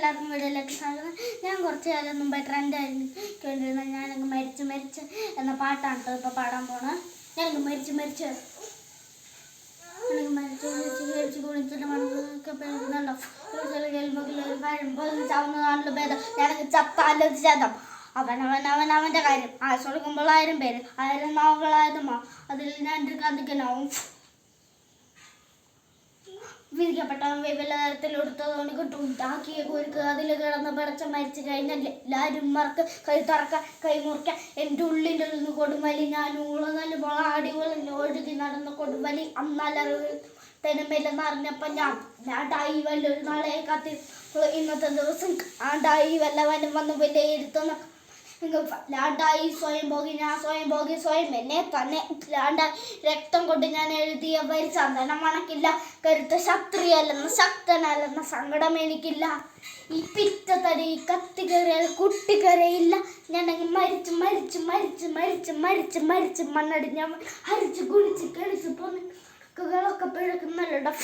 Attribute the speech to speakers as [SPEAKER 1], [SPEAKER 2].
[SPEAKER 1] എല്ലാവർക്കും വീഡിയോയിലേക്ക് സ്വാഗതം. ഞാൻ കുറച്ച് കാലം മുമ്പേ ട്രെൻഡായിരുന്നു കേട്ടിരുന്ന ഞാനങ്ങ് മരിച്ച് എന്ന പാട്ടാണ് കേട്ടോ ഇപ്പോൾ പാടാൻ പോണത്. ഞാനങ്ങ് മരിച്ച് കുളിച്ചിട്ട് മണമൊക്കെ പെഴുകുന്നുണ്ടോ ചാവുന്നതാണല്ലോ ഭേദം. ഞാനങ്ങ് ചത്താലോ ചേതം. അവൻ്റെ കാര്യം ആയുസ് കൊടുക്കുമ്പോൾ 1000 പേര് 1000 നാവുകളായതുമോ അതിൽ ഞാൻ കാന്തിക്കനാവും. വിധിക്കപ്പെട്ടവൻ വിവിധ തരത്തിൽ എടുത്തതുകൊണ്ട് കിട്ടും. ഉണ്ടാക്കിയ കുരുക്ക് അതിൽ കിടന്ന് പിടച്ച മരിച്ചു കഴിഞ്ഞാൽ എല്ലാവരും മറക്ക് കൈ തുറക്ക കൈ മുറിക്ക. എൻ്റെ ഉള്ളിൻ്റെ നിന്ന് കൊടുമലി ഞാൻ ഊളനല്ല അടികളിൽ ഒഴുകി നടന്ന കൊടുമലി. അന്നലറിവ് തനിമയിലെന്ന് അറിഞ്ഞപ്പോൾ ഞാണ്ടായി വല്ലൊരു നാളെ കാത്തി ഇന്നത്തെ ദിവസം ആണ്ടായി വല്ലവനും വന്ന് വിലയിരുത്തുന്ന ലാണ്ടായി സ്വയം ഭോഗി ഞാൻ സ്വയം ഭോഗി സ്വയം എന്നെ തന്നെ ലാണ്ടായി രക്തം കൊണ്ട് ഞാൻ എഴുതിയ വരി ചന്ദനം മണക്കില്ല. കരുത്ത ശത്രുയല്ലെന്ന ശക്തനല്ലെന്ന സങ്കടം എനിക്കില്ല. ഈ പിറ്റത്തടി കത്തിക്കരയിൽ കുട്ടിക്കരയില്ല. ഞാനങ്ങ് മരിച്ച് മണ്ണടിഞ്ഞ ഹരിച്ച് കുളിച്ച് കളിച്ച് പൊന്നുകളൊക്കെ പിഴക്കുന്നല്ലോ.